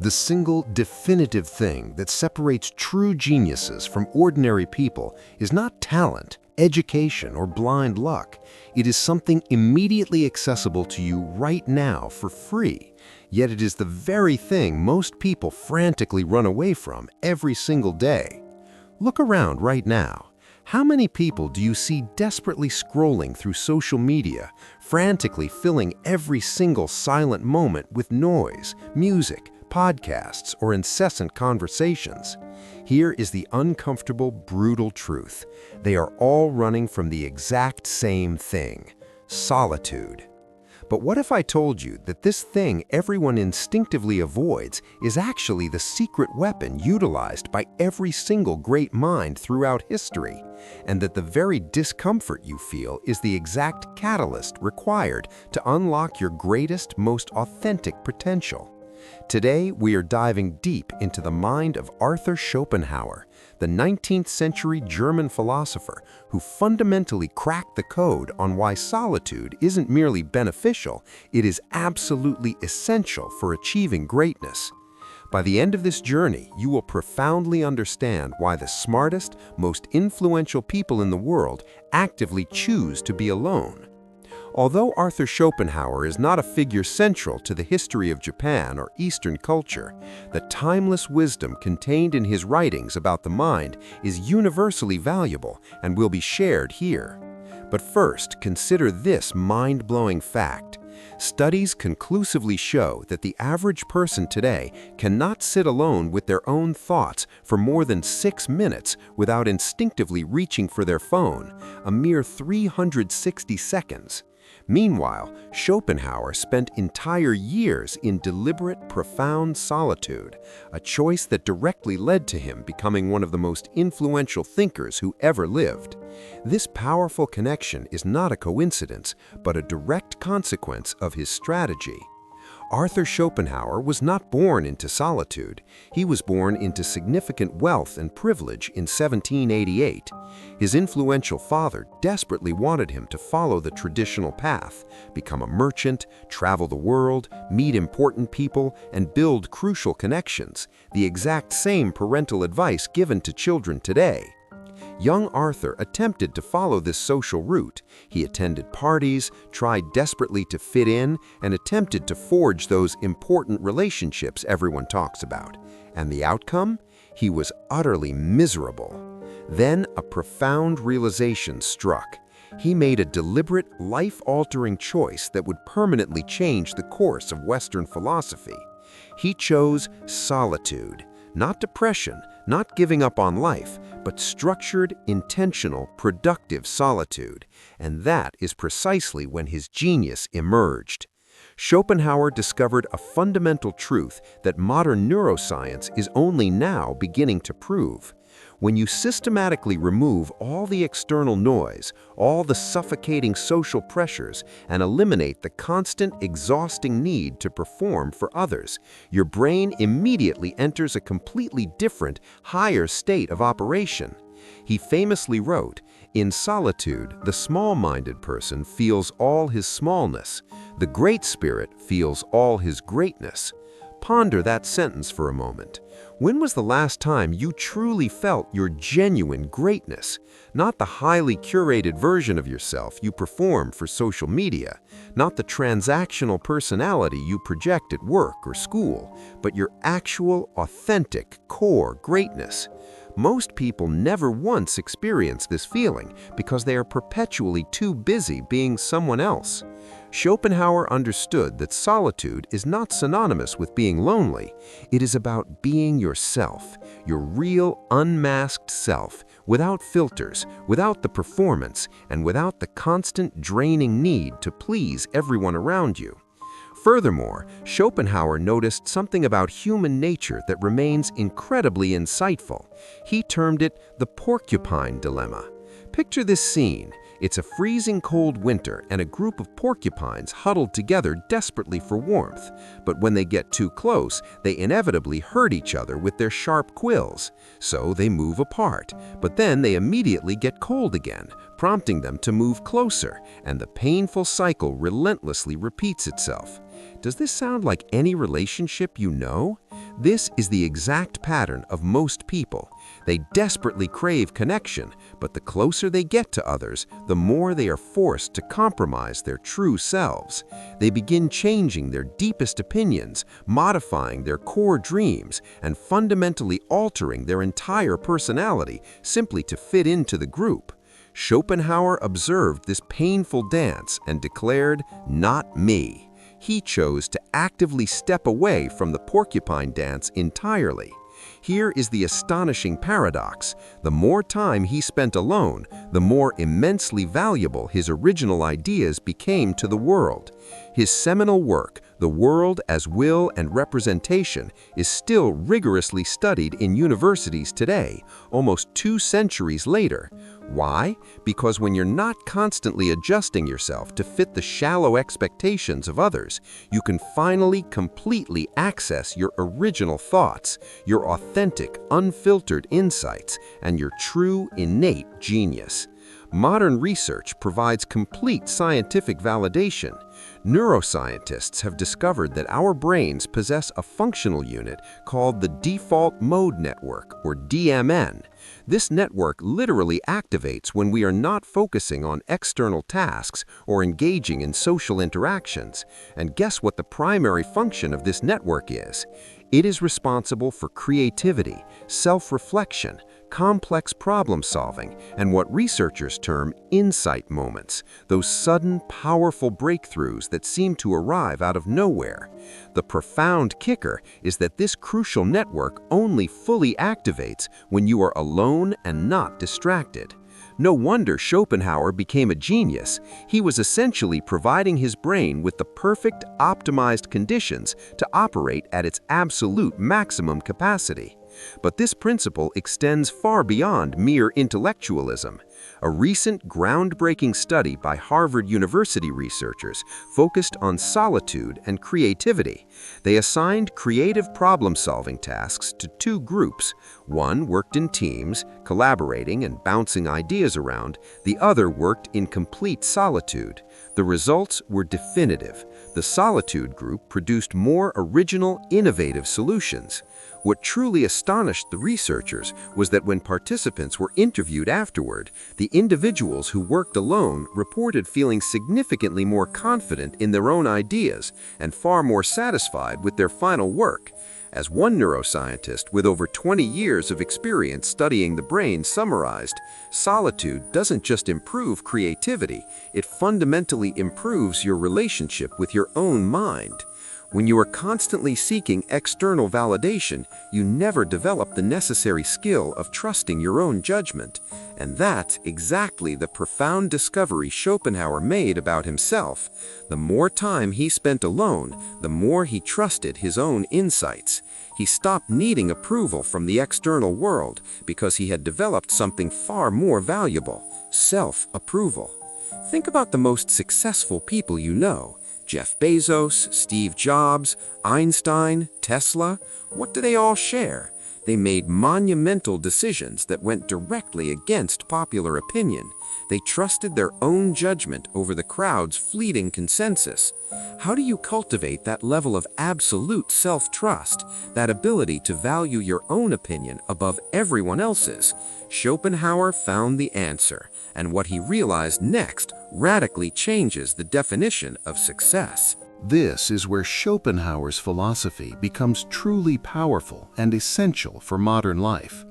The single definitive thing that separates true geniuses from ordinary people is not talent, education, or blind luck. It is something immediately accessible to you right now for free. Yet it is the very thing most people frantically run away from every single day. Look around right now. How many people do you see desperately scrolling through social media, frantically filling every single silent moment with noise, music, podcasts, or incessant conversations? Here is the uncomfortable, brutal truth. They are all running from the exact same thing: solitude. But what if I told you that this thing everyone instinctively avoids is actually the secret weapon utilized by every single great mind throughout history, and that the very discomfort you feel is the exact catalyst required to unlock your greatest, most authentic potential? Today, we are diving deep into the mind of Arthur Schopenhauer, the 19th century German philosopher who fundamentally cracked the code on why solitude isn't merely beneficial, it is absolutely essential for achieving greatness. By the end of this journey, you will profoundly understand why the smartest, most influential people in the world actively choose to be alone. Although Arthur Schopenhauer is not a figure central to the history of Japan or Eastern culture, the timeless wisdom contained in his writings about the mind is universally valuable and will be shared here. But first, consider this mind-blowing fact. Studies conclusively show that the average person today cannot sit alone with their own thoughts for more than 6 minutes without instinctively reaching for their phone, a mere 360 seconds. Meanwhile, Schopenhauer spent entire years in deliberate, profound solitude, a choice that directly led to him becoming one of the most influential thinkers who ever lived. This powerful connection is not a coincidence, but a direct consequence of his strategy. Arthur Schopenhauer was not born into solitude. He was born into significant wealth and privilege in 1788. His influential father desperately wanted him to follow the traditional path, become a merchant, travel the world, meet important people, and build crucial connections, the exact same parental advice given to children today. Young Arthur attempted to follow this social route. He attended parties, tried desperately to fit in, and attempted to forge those important relationships everyone talks about. And the outcome? He was utterly miserable. Then a profound realization struck. He made a deliberate, life-altering choice that would permanently change the course of Western philosophy. He chose solitude. Not depression, not giving up on life, but structured, intentional, productive solitude. And that is precisely when his genius emerged. Schopenhauer discovered a fundamental truth that modern neuroscience is only now beginning to prove. When you systematically remove all the external noise, all the suffocating social pressures, and eliminate the constant, exhausting need to perform for others, your brain immediately enters a completely different, higher state of operation. He famously wrote, "In solitude, the small-minded person feels all his smallness. The great spirit feels all his greatness." Ponder that sentence for a moment. When was the last time you truly felt your genuine greatness? Not the highly curated version of yourself you perform for social media, not the transactional personality you project at work or school, but your actual, authentic, core greatness. Most people never once experience this feeling because they are perpetually too busy being someone else. Schopenhauer understood that solitude is not synonymous with being lonely. It is about being yourself, your real, unmasked self, without filters, without the performance, and without the constant, draining need to please everyone around you. Furthermore, Schopenhauer noticed something about human nature that remains incredibly insightful. He termed it the porcupine dilemma. Picture this scene. It's a freezing cold winter and a group of porcupines huddled together desperately for warmth. But when they get too close, they inevitably hurt each other with their sharp quills. So they move apart, but then they immediately get cold again, prompting them to move closer, and the painful cycle relentlessly repeats itself. Does this sound like any relationship you know? This is the exact pattern of most people. They desperately crave connection, but the closer they get to others, the more they are forced to compromise their true selves. They begin changing their deepest opinions, modifying their core dreams, and fundamentally altering their entire personality simply to fit into the group. Schopenhauer observed this painful dance and declared, "Not me." He chose to actively step away from the porcupine dance entirely. Here is the astonishing paradox. The more time he spent alone, the more immensely valuable his original ideas became to the world. His seminal work, The World as Will and Representation, is still rigorously studied in universities today, almost 2 centuries later. Why? Because when you're not constantly adjusting yourself to fit the shallow expectations of others, you can finally completely access your original thoughts, your authentic, unfiltered insights, and your true, innate genius. Modern research provides complete scientific validation. Neuroscientists have discovered that our brains possess a functional unit called the default mode network, or DMN. This network literally activates when we are not focusing on external tasks or engaging in social interactions. And guess what the primary function of this network is? It is responsible for creativity, self-reflection, complex problem-solving, and what researchers term insight moments, those sudden, powerful breakthroughs that seem to arrive out of nowhere. The profound kicker is that this crucial network only fully activates when you are alone and not distracted. No wonder Schopenhauer became a genius. He was essentially providing his brain with the perfect, optimized conditions to operate at its absolute maximum capacity. But this principle extends far beyond mere intellectualism. A recent groundbreaking study by Harvard University researchers focused on solitude and creativity. They assigned creative problem-solving tasks to 2 groups. One worked in teams, collaborating and bouncing ideas around. The other worked in complete solitude. The results were definitive. The solitude group produced more original, innovative solutions. What truly astonished the researchers was that when participants were interviewed afterward, the individuals who worked alone reported feeling significantly more confident in their own ideas and far more satisfied with their final work. As one neuroscientist with over 20 years of experience studying the brain summarized, solitude doesn't just improve creativity, it fundamentally improves your relationship with your own mind. When you are constantly seeking external validation, you never develop the necessary skill of trusting your own judgment. And that's exactly the profound discovery Schopenhauer made about himself. The more time he spent alone, the more he trusted his own insights. He stopped needing approval from the external world because he had developed something far more valuable: self-approval. Think about the most successful people you know. Jeff Bezos, Steve Jobs, Einstein, Tesla. What do they all share? They made monumental decisions that went directly against popular opinion. They trusted their own judgment over the crowd's fleeting consensus. How do you cultivate that level of absolute self-trust, that ability to value your own opinion above everyone else's? Schopenhauer found the answer, and what he realized next radically changes the definition of success. This is where Schopenhauer's philosophy becomes truly powerful and essential for modern life.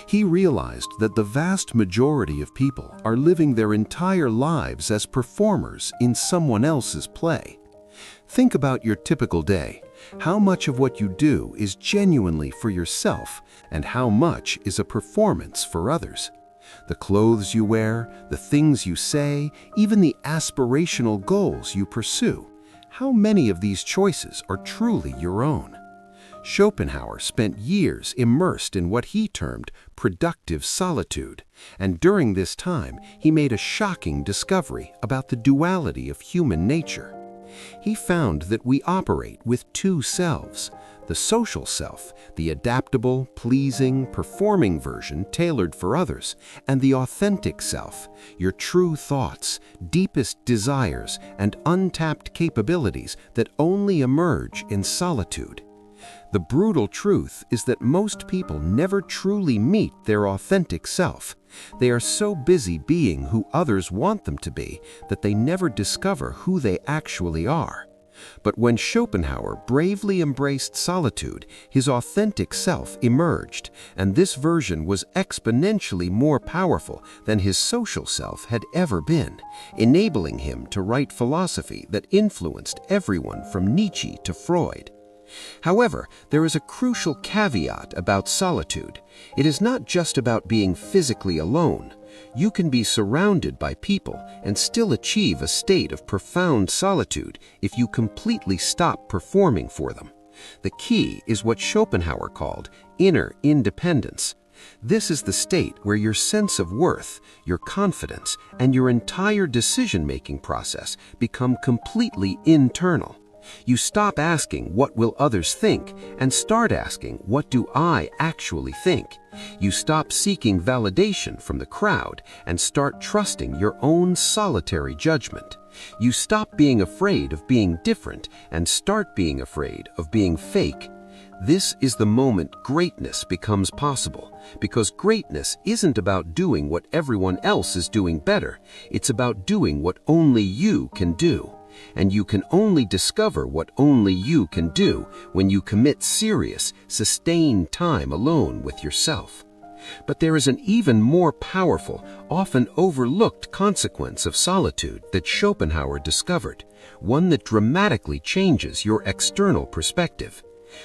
He realized that the vast majority of people are living their entire lives as performers in someone else's play. Think about your typical day. How much of what you do is genuinely for yourself, and how much is a performance for others? The clothes you wear, the things you say, even the aspirational goals you pursue. How many of these choices are truly your own? Schopenhauer spent years immersed in what he termed productive solitude, and during this time he made a shocking discovery about the duality of human nature. He found that we operate with 2 selves: the social self, the adaptable, pleasing, performing version tailored for others, and the authentic self, your true thoughts, deepest desires, and untapped capabilities that only emerge in solitude. The brutal truth is that most people never truly meet their authentic self. They are so busy being who others want them to be that they never discover who they actually are. But when Schopenhauer bravely embraced solitude, his authentic self emerged, and this version was exponentially more powerful than his social self had ever been, enabling him to write philosophy that influenced everyone from Nietzsche to Freud. However, there is a crucial caveat about solitude. It is not just about being physically alone. You can be surrounded by people and still achieve a state of profound solitude if you completely stop performing for them. The key is what Schopenhauer called inner independence. This is the state where your sense of worth, your confidence, and your entire decision-making process become completely internal. You stop asking, "What will others think?" and start asking, "What do I actually think?" You stop seeking validation from the crowd and start trusting your own solitary judgment. You stop being afraid of being different and start being afraid of being fake. This is the moment greatness becomes possible, because greatness isn't about doing what everyone else is doing better. It's about doing what only you can do. And you can only discover what only you can do when you commit serious, sustained time alone with yourself. But there is an even more powerful, often overlooked consequence of solitude that Schopenhauer discovered, one that dramatically changes your external perspective.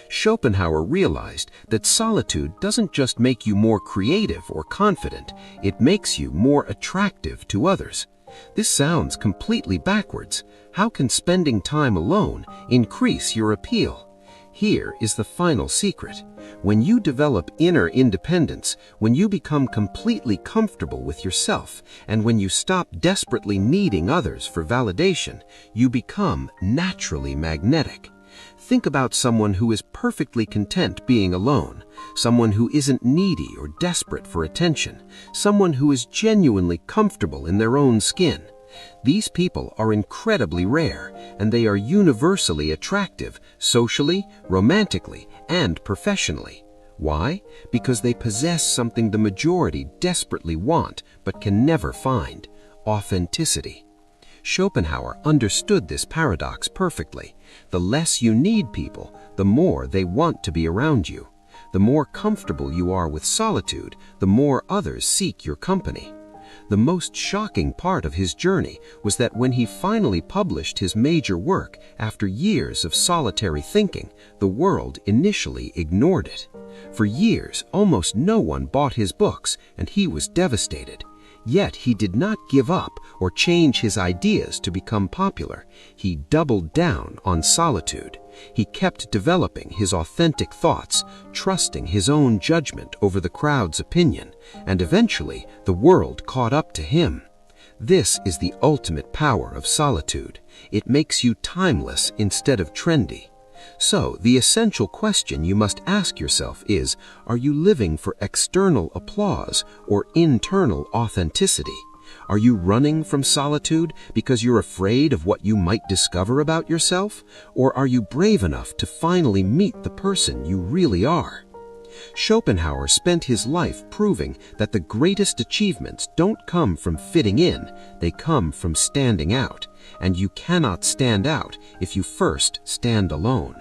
Schopenhauer realized that solitude doesn't just make you more creative or confident, it makes you more attractive to others. This sounds completely backwards. How can spending time alone increase your appeal? Here is the final secret. When you develop inner independence, when you become completely comfortable with yourself, and when you stop desperately needing others for validation, you become naturally magnetic. Think about someone who is perfectly content being alone, someone who isn't needy or desperate for attention, someone who is genuinely comfortable in their own skin. These people are incredibly rare, and they are universally attractive, socially, romantically, and professionally. Why? Because they possess something the majority desperately want but can never find: authenticity. Schopenhauer understood this paradox perfectly. The less you need people, the more they want to be around you. The more comfortable you are with solitude, the more others seek your company. The most shocking part of his journey was that when he finally published his major work after years of solitary thinking, the world initially ignored it. For years, almost no one bought his books, and he was devastated. Yet he did not give up or change his ideas to become popular. He doubled down on solitude. He kept developing his authentic thoughts, trusting his own judgment over the crowd's opinion, and eventually the world caught up to him. This is the ultimate power of solitude. It makes you timeless instead of trendy. So, the essential question you must ask yourself is, are you living for external applause or internal authenticity? Are you running from solitude because you're afraid of what you might discover about yourself? Or are you brave enough to finally meet the person you really are? Schopenhauer spent his life proving that the greatest achievements don't come from fitting in, they come from standing out. And you cannot stand out if you first stand alone.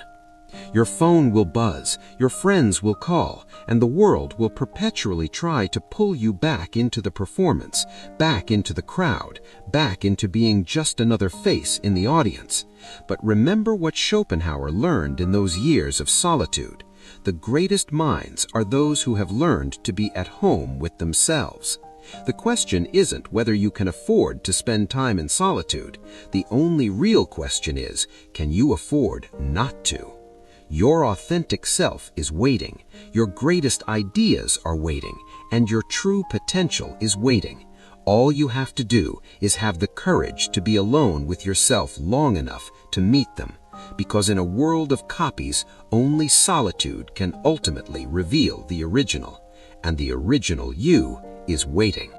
Your phone will buzz, your friends will call, and the world will perpetually try to pull you back into the performance, back into the crowd, back into being just another face in the audience. But remember what Schopenhauer learned in those years of solitude. The greatest minds are those who have learned to be at home with themselves. The question isn't whether you can afford to spend time in solitude. The only real question is, can you afford not to? Your authentic self is waiting, your greatest ideas are waiting, and your true potential is waiting. All you have to do is have the courage to be alone with yourself long enough to meet them, because in a world of copies, only solitude can ultimately reveal the original, and the original you is waiting.